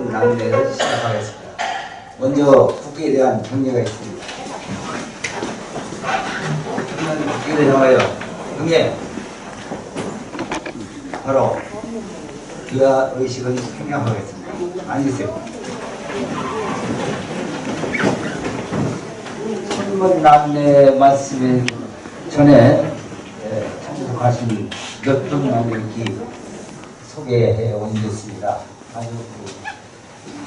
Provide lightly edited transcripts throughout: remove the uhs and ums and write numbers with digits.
천문 남매를 시작하겠습니다. 먼저 국기에 대한 경례가 있습니다. 국기를 향하여 경례. 바로 귀하 의식은 횡령하겠습니다. 앉으세요. 천문 남매 말씀 전에 참석하신 몇 분만 이렇게 소개해 올렸습니다. 아주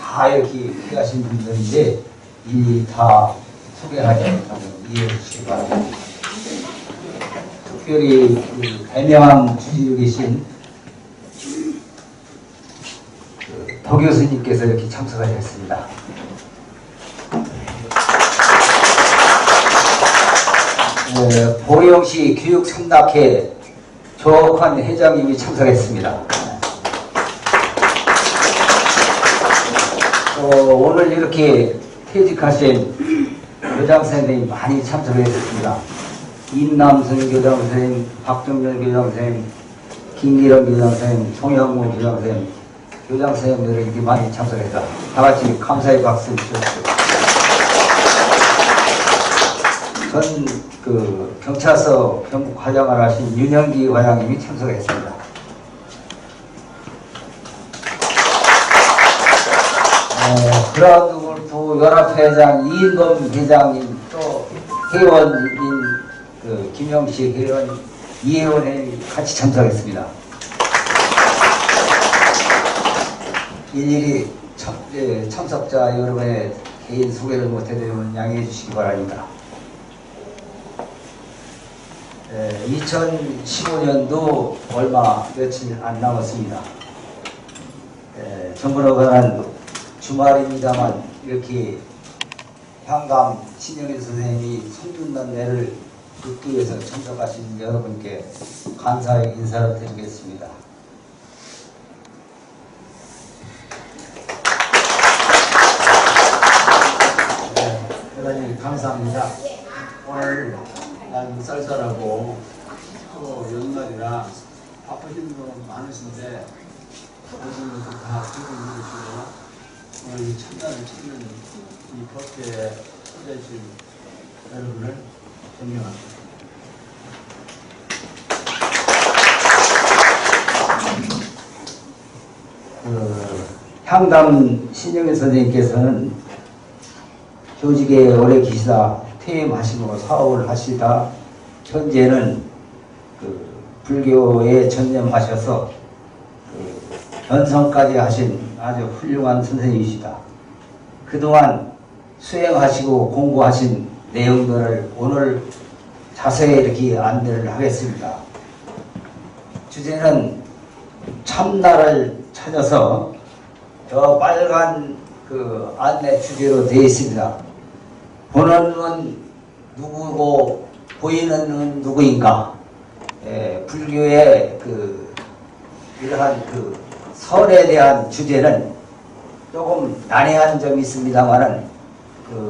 다 이렇게 귀하신 분들인데 일일이 다 소개하지 못하면 이해해 주시기 바랍니다. 특별히 대명함 주지로 계신 도 교수님께서 이렇게 참석하셨습니다. 보령시 교육sam락회 조옥환 회장님이 참석했습니다. 오늘 이렇게 퇴직하신 교장선생님이 많이 참석했습니다. 임남순 교장선생님, 박정렬 교장선생님, 김기령 교장선생님, 송영무 교장선생님, 교장선생님들이 이렇게 많이 참석했다. 다같이 감사의 박수 주십시오. 전 경찰서 경북 과장을 하신 윤영기 과장님이 참석했습니다. 그라운드 연합회장 이인범 회장님, 또 회원인 김영식 회원, 이혜원이 같이 참석했습니다. 일일이 참석자 여러분의 개인 소개를 못해드리면 양해해 주시기 바랍니다. 2015년도 얼마 며칠 안 남았습니다. 정부로 관한 주말입니다만 이렇게 향감 신영일 선생님이 성준남매를 듣기 위해서 참석하신 여러분께 감사의 인사를 드리겠습니다. 대단히 감사합니다. 오늘 난 쌀쌀하고 또 연말이라 바쁘신 분 많으신데 오신 것도 다 기분 내주시고 오늘 이 첫날을 찾는 이 법회에 초대해주신 여러분을 존경합니다. 향담 신영일 선생님께서는 교직에 오래 계시다 퇴임하시고 사업을 하시다 현재는 불교에 전념하셔서 변성까지 하신 아주 훌륭한 선생님이시다. 그동안 수행하시고 공부하신 내용들을 오늘 자세히 이렇게 안내를 하겠습니다. 주제는 참나를 찾아서 저 빨간 안내 주제로 되어 있습니다. 보는 눈은 누구고 보이는 눈은 누구인가? 불교의 이러한 설에 대한 주제는 조금 난해한 점이 있습니다만은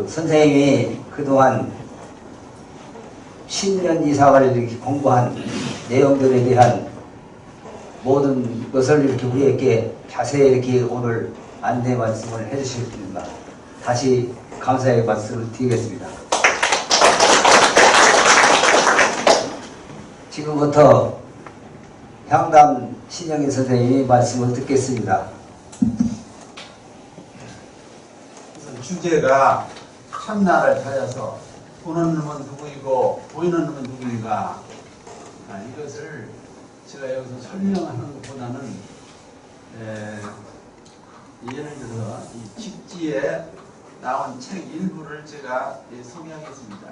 선생님이 그동안 10년 이상을 이렇게 공부한 내용들에 대한 모든 것을 이렇게 우리에게 자세히 이렇게 오늘 안내 말씀을 해주셨습니다. 다시 감사의 말씀을 드리겠습니다. 지금부터 향담 신영일 선생님이 말씀을 듣겠습니다. 주제가 참나를 찾아서 보는 놈은 누구이고 보이는 놈은 누구인가, 이것을 제가 여기서 설명하는 것보다는 예를 들어서 이 직지에 나온 책 일부를 제가 소개하겠습니다.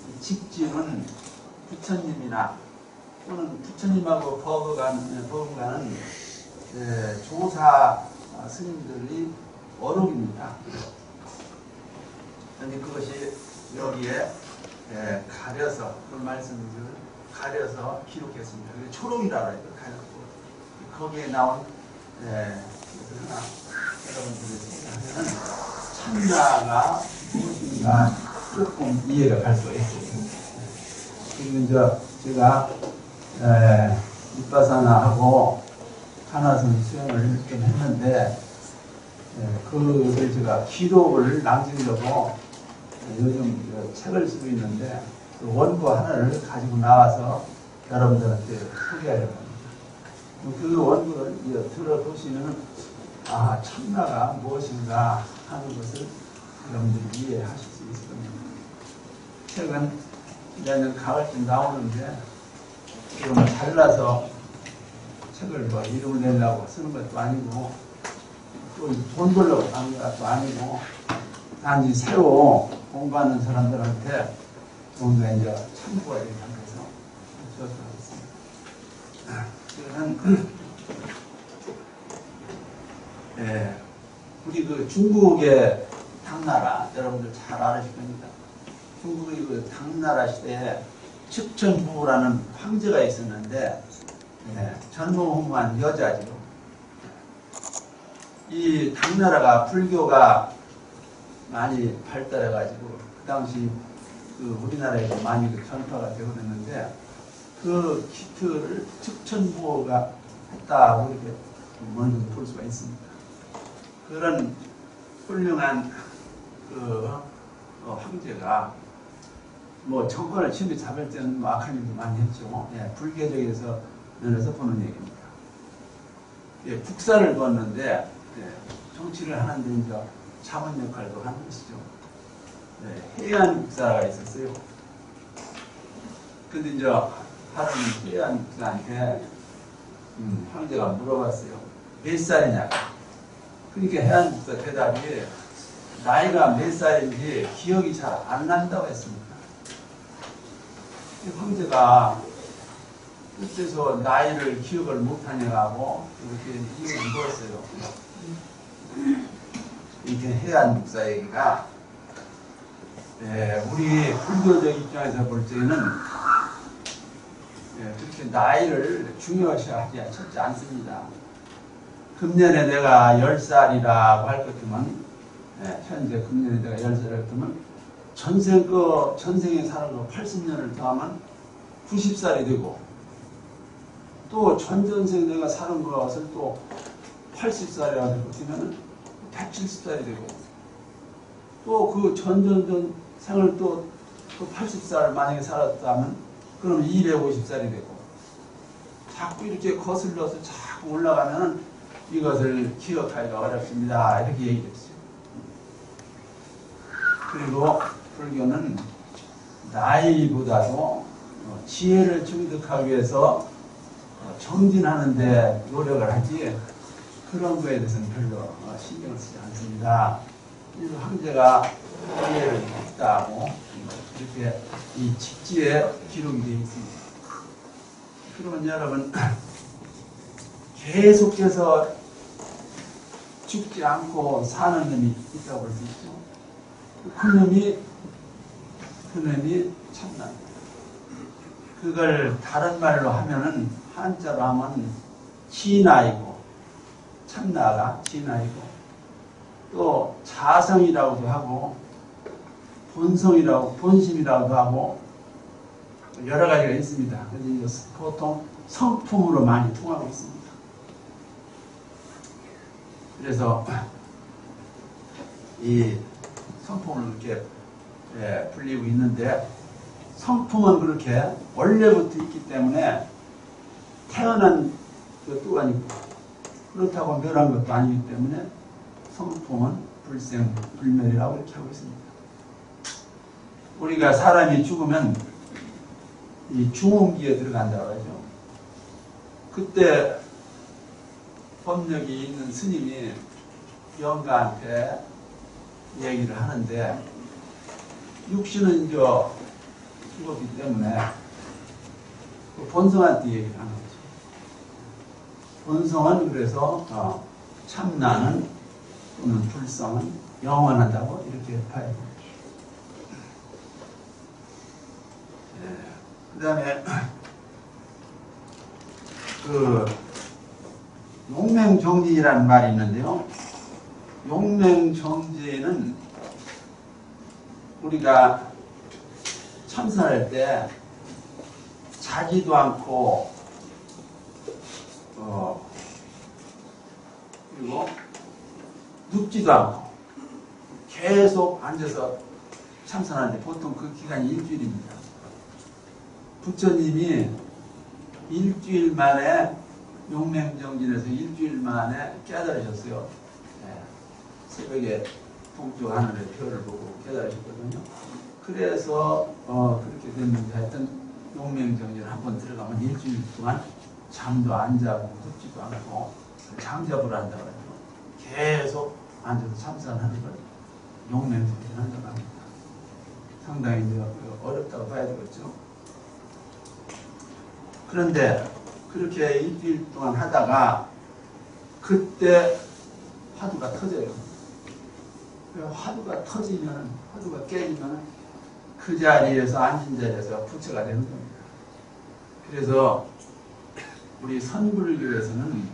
이 직지는 부처님이나 또는 부처님하고 법원가는 조사 스님들이 어록입니다. 그런데 그것이 여기에 가려서 그런 말씀을 가려서 기록했습니다. 초롱이라고 해요. 거기에 나온 이것을 하나 여러분들이 생각하면 참나가 무엇인가 조금 이해가 갈 수가 있습니다. 지금 제가 윗바사나하고 하나선 수행을 좀 했는데 그걸 제가 기록을 남기려고 요즘 책을 쓰고 있는데 그 원고 하나를 가지고 나와서 여러분들한테 소개하려고 합니다. 그 원고를 들어보시면 참나가 무엇인가 하는 것을 여러분들이 이해하실 수 있을 겁니다. 책은 내년 가을쯤 나오는데 이걸 잘라서 책을 이름을 내려고 쓰는 것도 아니고 또 돈 벌려고 하는 것도 아니고 단지 새로 공부하는 사람들한테 뭔가 이제 참고가 되기 위해서 저서하겠습니다. 우리 그 중국의 당나라 여러분들 잘 아실 겁니다. 중국의 그 당나라 시대에 측천부라는 황제가 있었는데 전무후무한 여자죠. 이 당나라가 불교가 많이 발달해가지고 그 당시 그 우리나라에도 많이 그 전파가 되고 그랬는데 그 기틀을 측천부가 했다고 이렇게 먼저 볼 수가 있습니다. 그런 훌륭한 그 황제가 정권을 침해 잡을 때는 악한 일도 많이 했죠. 불교적에서 면에서 보는 얘기입니다. 국사를 두었는데 정치를 하는데 이제 자문 역할도 하는 것이죠. 해안 국사가 있었어요. 근데 이제 하는 해안 국사한테 황제가 물어봤어요. 몇 살이냐고. 그러니까 해안 국사 대답이 나이가 몇 살인지 기억이 잘 안 난다고 했습니다. 황제가 그때서 나이를 기억을 못하냐고 이렇게 이유를 물었어요. 이게 해안 국사 얘기가 우리 불교적 입장에서 볼 때는 그렇게 나이를 중요시하지 않습니다. 금년에 내가 10살이라고 할 것 같으면 현재 금년에 내가 10살이라고 하면 전생에 사는 거 80년을 더하면 90살이 되고 또 전전생 내가 사는 것을 또 80살이라고 될 것 같으면 170살이 되고 또 그 전전전 생을 또 80살 만약에 살았다면 그럼 250살이 되고 자꾸 이렇게 거슬러서 자꾸 올라가면 이것을 기억하기가 어렵습니다. 이렇게 얘기했어요. 그리고 불교는 나이보다도 지혜를 증득하기 위해서 정진하는데 노력을 하지 그런 거에 대해서는 별로 신경 쓰지 않습니다. 그래서 황제가 이해를 했다고 이렇게 이 직지에 기록이 되어 있습니다. 그러면 여러분 계속해서 죽지 않고 사는 놈이 있다고 볼 수 있죠. 그 놈이 참나입니다. 그걸 다른 말로 하면은 한자로 하면 진화이고 참나가 진화이고 또 자성이라고도 하고 본심이라고도 하고 여러 가지가 있습니다. 그래서 보통 성품으로 많이 통하고 있습니다. 그래서 이 성품을 이렇게 불리고 있는데 성품은 그렇게 원래부터 있기 때문에 태어난 것도 아니고 그렇다고 멸한 것도 아니기 때문에 성품은 불생불멸이라고 이렇게 하고 있습니다. 우리가 사람이 죽으면 이 중음기에 들어간다고 하죠. 그때 법력이 있는 스님이 영가한테 얘기를 하는데 육신은 이제 죽었기 때문에 그 본성한테 얘기를 하는 거죠. 본성은 그래서 참나는 또는 불성은 영원하다고 이렇게 봐야 됩니다. 그 다음에 그 용맹정지라는 말이 있는데요. 용맹정지는 우리가 참선할 때 자지도 않고 그리고 눕지도 않고 계속 앉아서 참선하는데 보통 그 기간이 일주일입니다. 부처님이 일주일 만에 용맹정진에서 일주일 만에 깨달으셨어요. 네. 새벽에 동쪽 하늘의 별을 보고 깨달으셨거든요. 그래서 그렇게 됐는데 하여튼 용맹정진을 한번 들어가면 일주일 동안 잠도 안 자고 눕지도 않고 잠잡으러 한다고 해요. 계속 앉아서 참선하는 걸 용맹정진 한다고 합니다. 상당히 이제 어렵다고 봐야 되겠죠. 그런데 그렇게 일주일 동안 하다가 그때 화두가 터져요. 화두가 터지면, 화두가 깨지면 그 자리에서, 앉은 자리에서 부처가 되는 겁니다. 그래서 우리 선불교에서는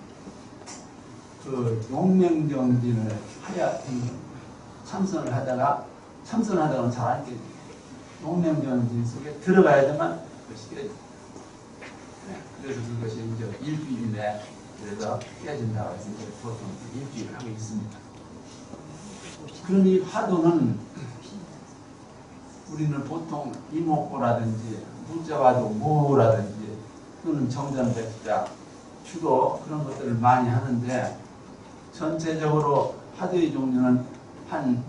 그 용맹정진을 해야 되는 겁니다. 참선하다가는 잘 안 깨져요. 용맹정진 속에 들어가야지만 그것이 깨져요. 네, 그래서 그것이 이제 일주일 내에 그래서 깨진다고 해서 이제 보통 일주일을 하고 있습니다. 그러니 화두는 우리는 보통 이목고라든지 문자와도 모라든지 또는 정전백자 주로 그런 것들을 많이 하는데 전체적으로 화두의 종류는 한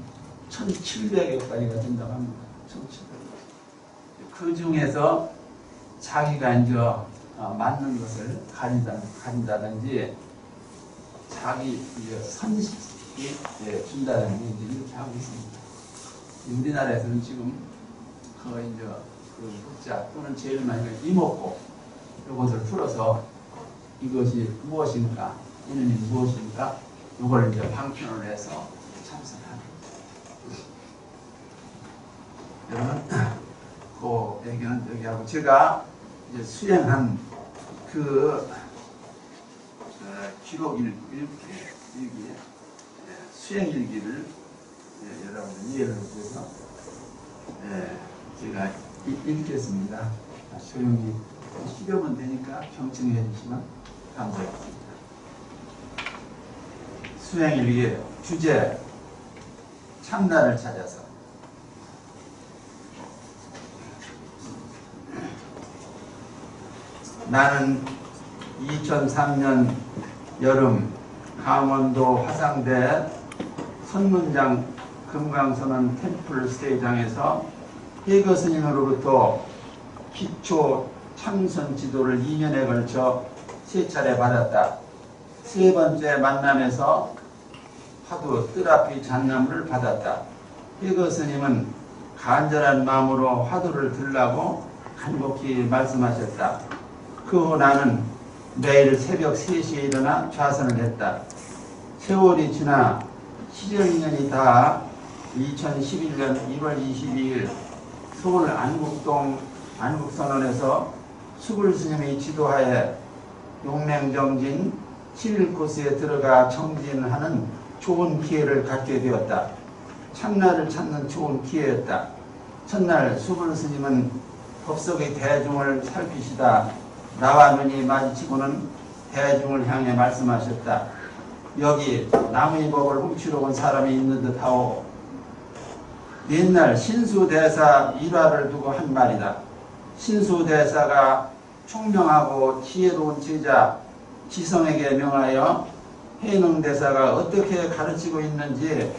1700여 가지가 된다고 합니다. 1700. 그 중에서 자기가 이제 맞는 것을 가진다든지 자기 선식이 준다든지 이제 이렇게 하고 있습니다. 우리나라에서는 지금 거의 이제 그 흑자 또는 제일 많이 이목고 이것을 풀어서 이것이 무엇인가, 이놈이 무엇인가, 이걸 이제 방편을 해서 참선하는 거죠. 여러분, 그 얘기는 여기 하고 제가 이제 수행한 그 기록 일기, 수행 일기를 여러분 이해를 위해서 제가 읽겠습니다. 조용히 쉬려면 되니까 경청해 주시면 감사하겠습니다. 수행 일기 주제 참나를 찾아서. 나는 2003년 여름 강원도 화상대 선문장 금강선언 템플 스테이장에서 해거 스님으로부터 기초 참선 지도를 2년에 걸쳐 3차례 받았다. 세 번째 만남에서 화두 뜨라피 잔나물을 받았다. 해거 스님은 간절한 마음으로 화두를 들라고 간곡히 말씀하셨다. 그 후 나는 매일 새벽 3시에 일어나 좌선을 했다. 세월이 지나 7년이 다 2011년 1월 22일 서울 안국동 안국선원에서 수불 스님의 지도하에 용맹정진 11코스에 들어가 정진하는 좋은 기회를 갖게 되었다. 참나를 찾는 좋은 기회였다. 첫날 수불 스님은 법석의 대중을 살피시다 나와 눈이 마주치고는 대중을 향해 말씀하셨다. 여기 남의 법을 훔치러 온 사람이 있는 듯하오. 옛날 신수대사 일화를 두고 한 말이다. 신수대사가 총명하고 지혜로운 제자 지성에게 명하여 해능대사가 어떻게 가르치고 있는지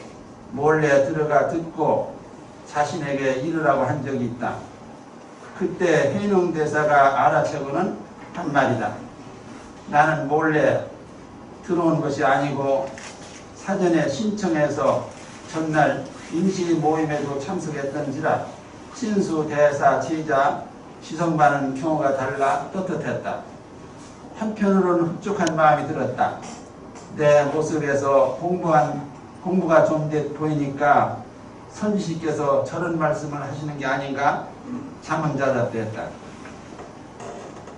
몰래 들어가 듣고 자신에게 이르라고 한 적이 있다. 그때 해능대사가 알아채고는 한 말이다. 나는 몰래 들어온 것이 아니고 사전에 신청해서 전날 임시 모임에도 참석했던지라 신수 대사 제자 지성반은 경우가 달라 떳떳했다. 한편으로는 흡족한 마음이 들었다. 내 모습에서 공부가 좀 보이니까 선지식께서 저런 말씀을 하시는 게 아닌가 자문자답했다.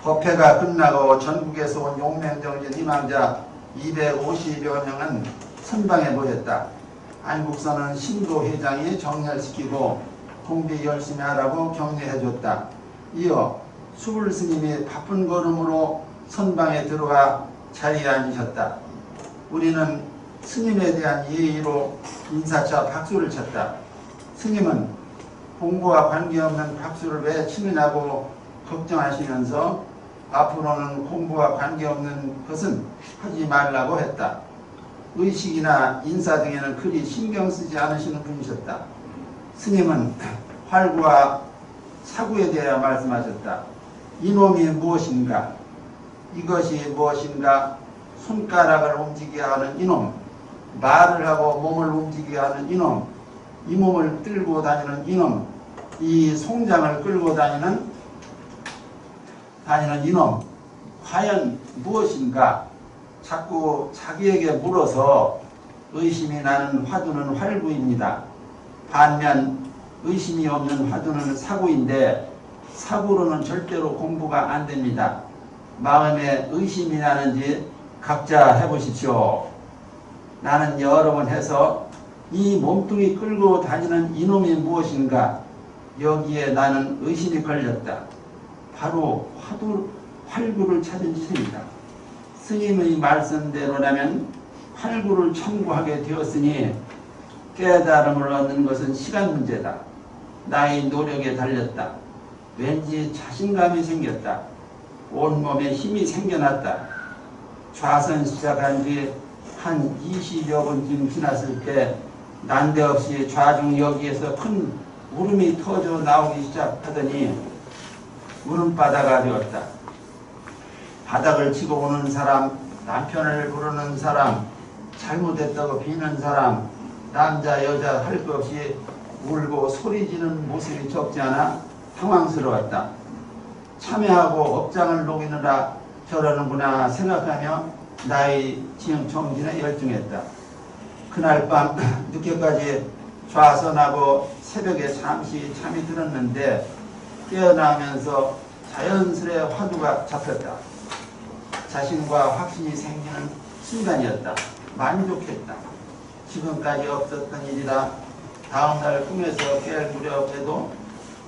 법회가 끝나고 전국에서 온 용맹정진 희망자 250여 명은 선방에 모였다. 안국선은 신도 회장이 정렬시키고 공비 열심히 하라고 격려해줬다. 이어 수불 스님이 바쁜 걸음으로 선방에 들어와 자리에 앉으셨다. 우리는 스님에 대한 예의로 인사차 박수를 쳤다. 스님은 공부와 관계없는 박수를 왜 치느냐고 걱정하시면서 앞으로는 공부와 관계없는 것은 하지 말라고 했다. 의식이나 인사 등에는 그리 신경 쓰지 않으시는 분이셨다. 스님은 활구와 사구에 대하여 말씀하셨다. 이놈이 무엇인가? 이것이 무엇인가? 손가락을 움직이게 하는 이놈, 말을 하고 몸을 움직이게 하는 이놈, 이 몸을 끌고 다니는 이놈, 이 송장을 끌고 다니는 이놈, 과연 무엇인가? 자꾸 자기에게 물어서 의심이 나는 화두는 활구입니다. 반면 의심이 없는 화두는 사구인데 사구로는 절대로 공부가 안 됩니다. 마음에 의심이 나는지 각자 해보십시오. 나는 여러 번 해서 이 몸뚱이 끌고 다니는 이놈이 무엇인가? 여기에 나는 의심이 걸렸다. 바로 활구를 찾은 셈이다. 스님의 말씀대로라면 활구를 청구하게 되었으니 깨달음을 얻는 것은 시간 문제다. 나의 노력에 달렸다. 왠지 자신감이 생겼다. 온몸에 힘이 생겨났다. 좌선 시작한 뒤 한 20여 분쯤 지났을 때 난데없이 좌중 여기에서 큰 울음이 터져 나오기 시작하더니 울음바다가 되었다. 바닥을 치고 오는 사람, 남편을 부르는 사람, 잘못했다고 비는 사람, 남자 여자 할 것 없이 울고 소리지는 모습이 적지 않아 당황스러웠다. 참여하고 업장을 녹이느라 저러는구나 생각하며 나의 정진에 열중했다. 그날 밤 늦게까지 좌선하고 새벽에 잠시 잠이 들었는데 깨어나면서 자연스레 화두가 잡혔다. 자신과 확신이 생기는 순간이었다. 만족했다. 지금까지 없었던 일이라 다음날 꿈에서 깰 무렵에도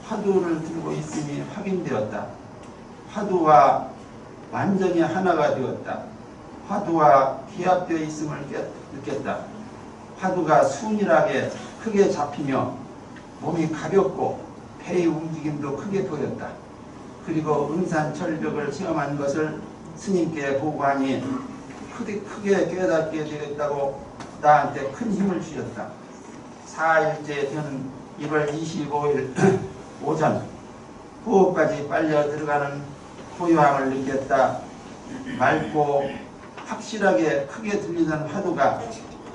화두를 들고 있음이 확인되었다. 화두와 완전히 하나가 되었다. 화두와 기합되어 있음을 느꼈다. 화두가 순일하게 크게 잡히며 몸이 가볍고 배의 움직임도 크게 보였다. 그리고 응산철벽을 체험한 것을 스님께 보고하니 크게 깨닫게 되었다고 나한테 큰 힘을 주셨다. 4일째 된 1월 25일 오전 호흡까지 빨려 들어가는 고요함을 느꼈다. 맑고 확실하게 크게 들리던 화두가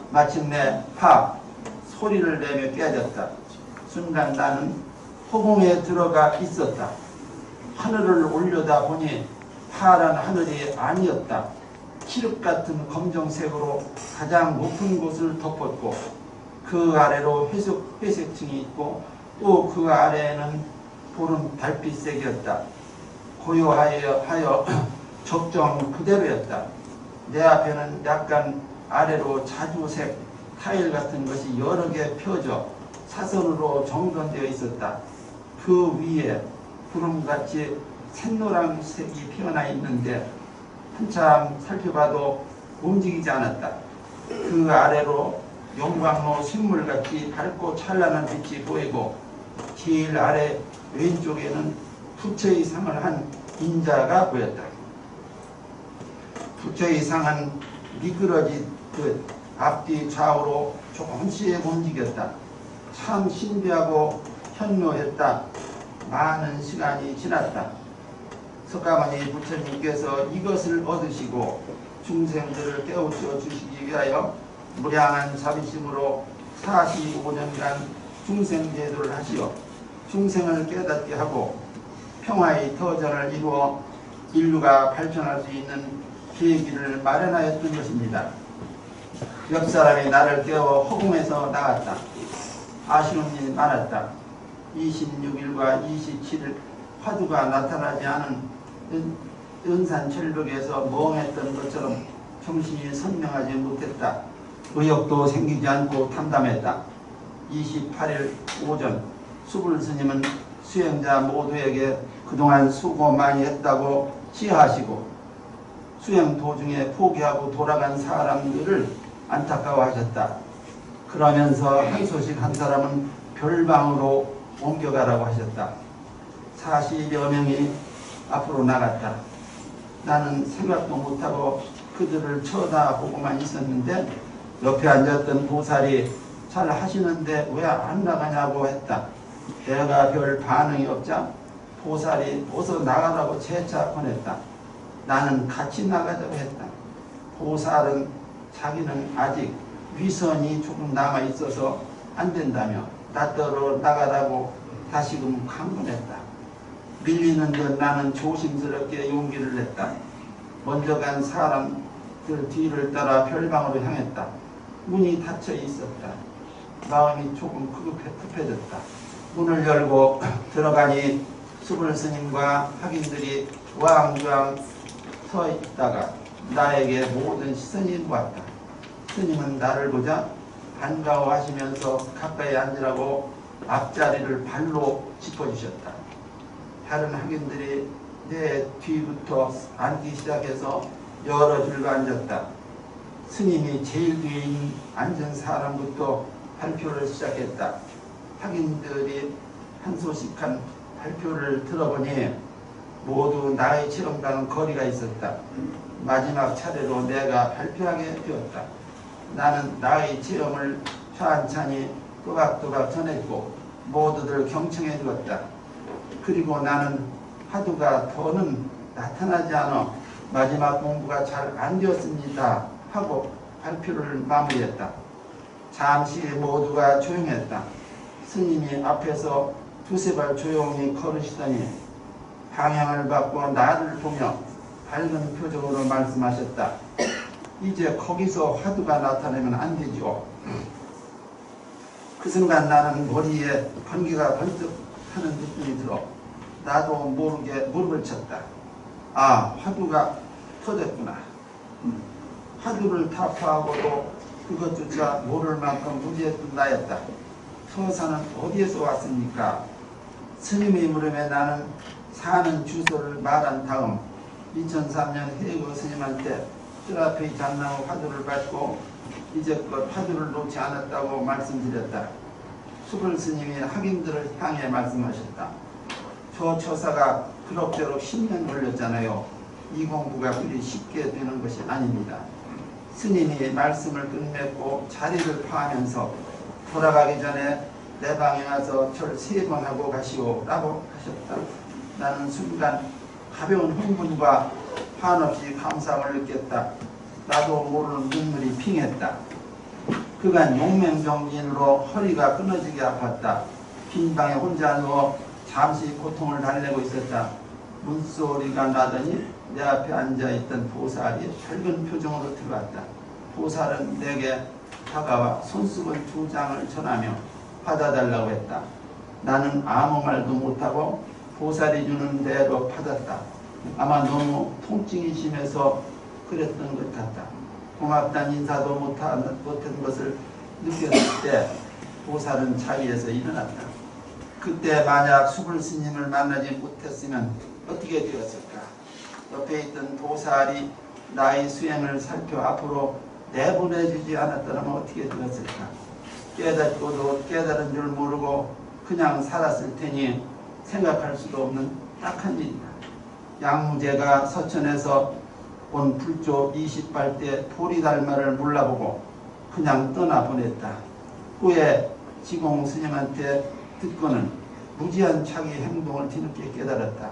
마침내 팍 소리를 내며 깨졌다. 순간 나는 허공에 들어가 있었다. 하늘을 올려다 보니 파란 하늘이 아니었다. 칠흑 같은 검정색으로 가장 높은 곳을 덮었고 그 아래로 회색층이 있고 또 그 아래에는 보름 달빛색이었다. 고요하여 적정 그대로였다. 내 앞에는 약간 아래로 자주색 타일 같은 것이 여러 개 펴져 사선으로 정돈되어 있었다. 그 위에 구름같이 샛노란색이 피어나 있는데 한참 살펴봐도 움직이지 않았다. 그 아래로 용광로 샘물같이 밝고 찬란한 빛이 보이고 제일 아래 왼쪽에는 부처의 상을 한 인자가 보였다. 부처의 상은 미끄러지듯 앞뒤 좌우로 조금씩 움직였다. 참 신비하고 현묘했다. 많은 시간이 지났다. 석가모니 부처님께서 이것을 얻으시고 중생들을 깨우쳐 주시기 위하여 무량한 자비심으로 45년간 중생제도를 하시어 중생을 깨닫게 하고 평화의 터전을 이루어 인류가 발전할 수 있는 계기를 마련하였던 것입니다. 옆 사람이 나를 깨워 허공에서 나갔다. 아쉬운 일이 많았다. 26일과 27일 화두가 나타나지 않은 은산철벽에서 멍했던 것처럼 정신이 선명하지 못했다. 의욕도 생기지 않고 담담했다. 28일 오전 수불 스님은 수행자 모두에게 그동안 수고 많이 했다고 시하시고 수행 도중에 포기하고 돌아간 사람들을 안타까워하셨다. 그러면서 한 소식 한 사람은 별방으로 옮겨가라고 하셨다. 40여 명이 앞으로 나갔다. 나는 생각도 못하고 그들을 쳐다보고만 있었는데 옆에 앉았던 보살이 잘 하시는데 왜 안 나가냐고 했다. 내가 별 반응이 없자 보살이 어서 나가라고 재차 보냈다. 나는 같이 나가자고 했다. 보살은 자기는 아직 위선이 조금 남아 있어서 안 된다며 나더러 나가라고 다시금 강권했다. 밀리는 듯 나는 조심스럽게 용기를 냈다. 먼저 간 사람들 뒤를 따라 별방으로 향했다. 문이 닫혀 있었다. 마음이 조금 급해졌다. 문을 열고 들어가니 수불 스님과 학인들이 우왕좌왕 서 있다가 나에게 모든 시선이 모았다. 스님은 나를 보자 반가워하시면서 가까이 앉으라고 앞자리를 발로 짚어주셨다. 다른 학인들이 내 뒤부터 앉기 시작해서 여러 줄로 앉았다. 스님이 제일 뒤에 앉은 사람부터 발표를 시작했다. 학인들이 한 소식한 발표를 들어보니 모두 나의 체험과는 거리가 있었다. 마지막 차례로 내가 발표하게 되었다. 나는 나의 체험을 찬찬히 또박또박 전했고 모두들 경청해 주었다. 그리고 나는 화두가 더는 나타나지 않아 마지막 공부가 잘 안 되었습니다 하고 발표를 마무리했다. 잠시 모두가 조용했다. 스님이 앞에서 두세 발 조용히 걸으시더니 방향을 바꿔 나를 보며 밝은 표정으로 말씀하셨다. 이제 거기서 화두가 나타나면 안 되죠. 그 순간 나는 머리에 번개가 번뜩 하는 느낌이 들어 나도 모르게 무릎을 쳤다. 아, 화두가 터졌구나. 화두를 타파하고도 그것조차 모를 만큼 무지했던 나였다. 서사는 어디에서 왔습니까? 스님의 물음에 나는 사는 주소를 말한 다음 2003년 해고 스님한테 뜰 앞의 장나무 화두를 받고 이제껏 화두를 놓지 않았다고 말씀드렸다. 수불 스님이 학인들을 향해 말씀하셨다. 저 처사가 그럭저럭 10년 걸렸잖아요. 이 공부가 그리 쉽게 되는 것이 아닙니다. 스님이 말씀을 끝맺고 자리를 파하면서 돌아가기 전에 내 방에 와서 절 3번 하고 가시오 라고 하셨다. 나는 순간 가벼운 흥분과 한없이 감사함을 느꼈다. 나도 모르는 눈물이 핑했다. 그간 용맹정진으로 허리가 끊어지게 아팠다. 빈 방에 혼자 누워 잠시 고통을 달래고 있었다. 문소리가 나더니 내 앞에 앉아있던 보살이 밝은 표정으로 들어왔다. 보살은 내게 다가와 손수건 2장을 전하며 받아달라고 했다. 나는 아무 말도 못하고 보살이 주는 대로 받았다. 아마 너무 통증이 심해서 그랬던 것 같다. 고맙다는 인사도 못한 것을 느꼈을 때 보살은 자리에서 일어났다. 그때 만약 수불 스님을 만나지 못했으면 어떻게 되었을까? 옆에 있던 보살이 나의 수행을 살펴 앞으로 내보내주지 않았더라면 어떻게 되었을까? 깨닫고도 깨달은 줄 모르고 그냥 살았을 테니 생각할 수도 없는 딱한 일이다. 양무제가 서천에서 온 불조 20발대 보리달마를 몰라보고 그냥 떠나보냈다. 후에 지공 스님한테 듣고는 무지한 자기 행동을 뒤늦게 깨달았다.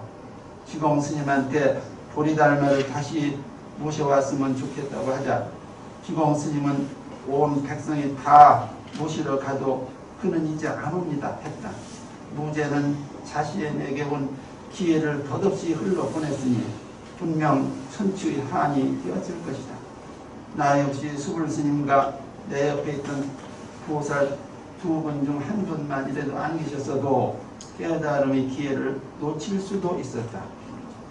지공 스님한테 보리달마를 다시 모셔왔으면 좋겠다고 하자 지공 스님은 온 백성이 다 모시러 가도 그는 이제 안 옵니다 했다. 무제는 자신에게 온 기회를 덧없이 흘러보냈으니 분명 천추의 한이 되었을 것이다. 나 역시 수불 스님과 내 옆에 있던 보살 2분 중 1분만이라도 안 계셨어도 깨달음의 기회를 놓칠 수도 있었다.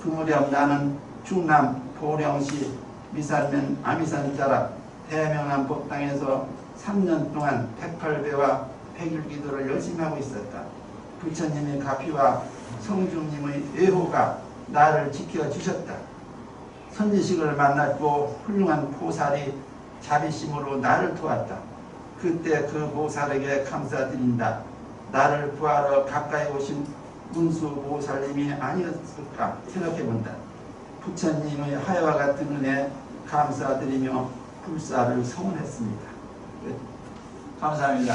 그 무렵 나는 충남 보령시 미산면 아미산 자락 대명암 법당에서 3년 동안 108배와 100일기도를 열심히 하고 있었다. 부처님의 가피와 성중님의 외호가 나를 지켜주셨다. 선지식을 만났고 훌륭한 보살이 자비심으로 나를 도왔다. 그때 그 보살에게 감사드린다. 나를 구하러 가까이 오신 문수 보살님이 아니었을까 생각해본다. 부처님의 하야와 같은 은혜 감사드리며 불사를 성원했습니다. 감사합니다.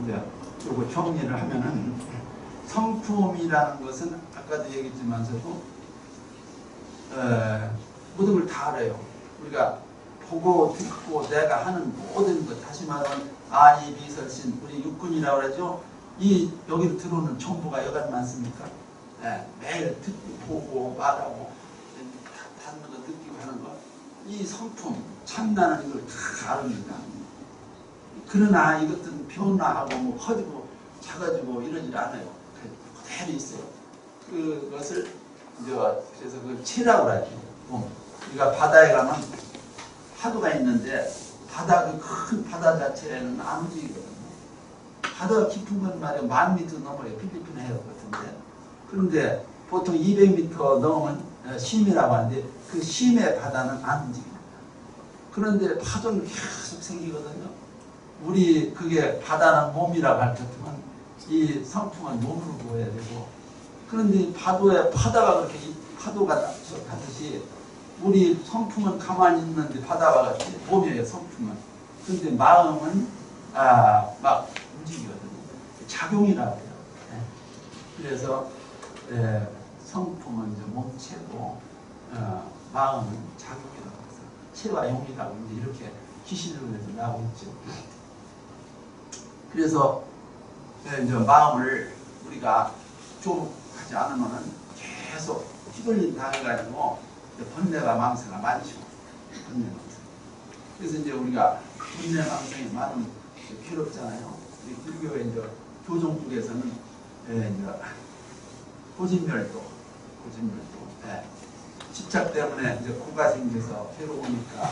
이제 요거 정리를 하면은 성품이라는 것은 아까도 얘기했지만서도 모든 걸 다 알아요. 우리가 보고 듣고 내가 하는 모든 것, 다시 말하면 아니 비설신 우리 육군이라고 그러죠. 이 여기로 들어오는 정보가 여간 많습니까? 매일 듣고 보고 말하고 받는 거 느끼고 하는 거, 이 성품 참나는 이걸 다 아릅니다. 그러나 이것들은 변화하고 뭐 커지고 작아지고 이러질 않아요. 그대로 있어요. 그것을 이제 그래서 그 체라고 하죠. 우리가 바다에 가면 파도가 있는데 바다 그 큰 바다 자체는 안 움직이거든요. 바다가 깊은 건 말이에요. 10,000m 넘어요. 필리핀 해역 같은데. 그런데 보통 200m 넘으면 심해라고 하는데 그 심해 바다는 안 움직입니다. 그런데 파도는 계속 생기거든요. 우리 그게 바다는 몸이라고 할 때면 이 성품은 몸으로 보여야 되고, 그런데 파도에 파다가 그렇게 파도가 같듯이 우리 성품은 가만히 있는데 바다와 같이 몸이에요. 성품은. 그런데 마음은 막 움직이거든요. 작용이라고 해요. 그래서 성품은 이제 몸체고 마음은 작용이라고 해서 체와 용이라고 이렇게 기시적으로 나오고 있죠. 그래서 이제 마음을 우리가 좀 하지 않으면은 계속 휘둘린 당해가지고 번뇌가 망세가 많죠. 번뇌 망세. 그래서 이제 우리가 번뇌 망상이 많은 괴롭잖아요. 우리 불교의 이제 교종 쪽에서는 이제 고진멸도, 집착 때문에 이제 고가 생겨서 괴로우니까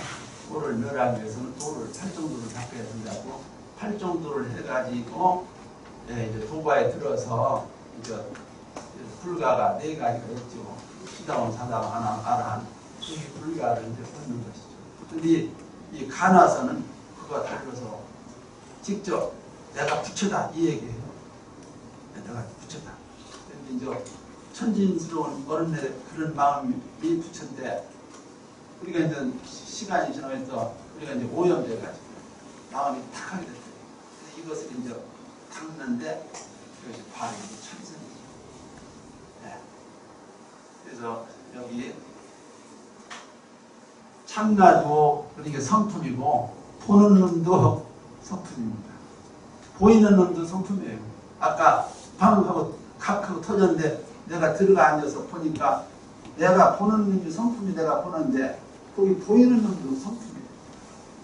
도를 멸하기 위해서는 도를 8정도를 닦아야 된다고 8정도를 해가지고 이제 도가에 들어서 이제 불가가 4가지가 있죠. 시다원, 사다원, 아라한. 이 불가를 이제 얻는 것이죠. 근데 이 가나서는 그거 달려서 직접 내가 부처다 이 얘기예요. 내가 부처다. 근데 이제 천진스러운 어른의 그런 마음이 부처인데 우리가 이제 시간이 지나면서 우리가 이제 오염돼가지고 마음이 탁하게 됐어요. 이것을 이제 닦는데 이것이 바로 천선이죠. 그래서 여기 참나도 그러니까 성품이고 보는 눈도 성품입니다. 보이는 눈도 성품이에요. 아까 방하고 각하고 터졌는데 내가 들어가 앉아서 보니까 내가 보는 눈이 성품이 내가 보는데 거기 보이는 눈도 성품이에요.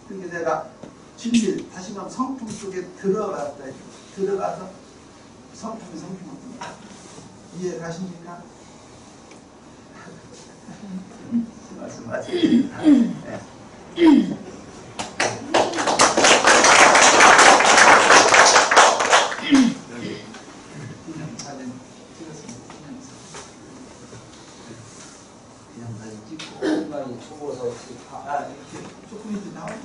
그러니까 내가 진실 다시 말하면 성품 속에 들어가서 성품이 이해 가십니까? 말씀하십니다. 여기 기념사진 찍었습니다. 기념사진 찍고 공간이 좁아서 이렇게 조금 이렇게 나오는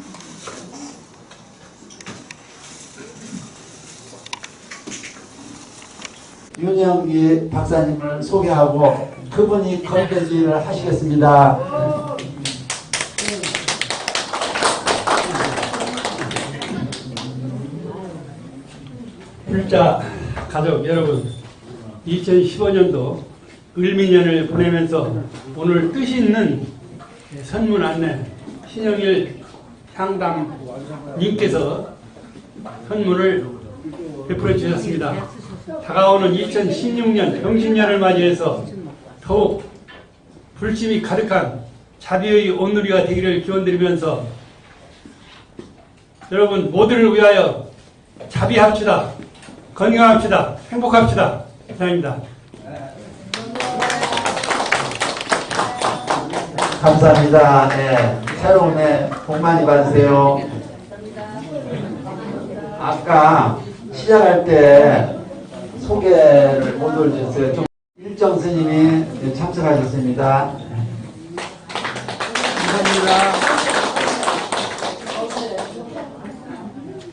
윤영기 박사님을 소개하고 그분이 컨텐츠를 하시겠습니다. 불자 가족 여러분, 2015년도 을미년을 보내면서 오늘 뜻 있는 선문 안내 신영일 향담님께서 선문을 베풀어 주셨습니다. 다가오는 2016년 병신년을 맞이해서 더욱 불심이 가득한 자비의 온누리가 되기를 기원드리면서 여러분 모두를 위하여 자비합시다. 건강합시다. 행복합시다. 이상입니다. 감사합니다. 네, 새로운 해 복 많이 받으세요. 아까 시작할 때 소개를 못 올려주셨어요. 좀 일정 스님이 참석하셨습니다. 감사합니다.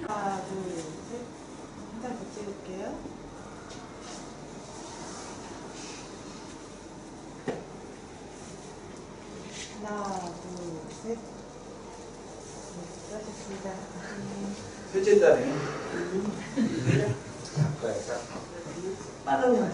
하나, 둘, 셋. 한 장 더 찍을게요. 하나, 둘, 셋. 네, 수고하셨습니다. 셋째 달에 빠르면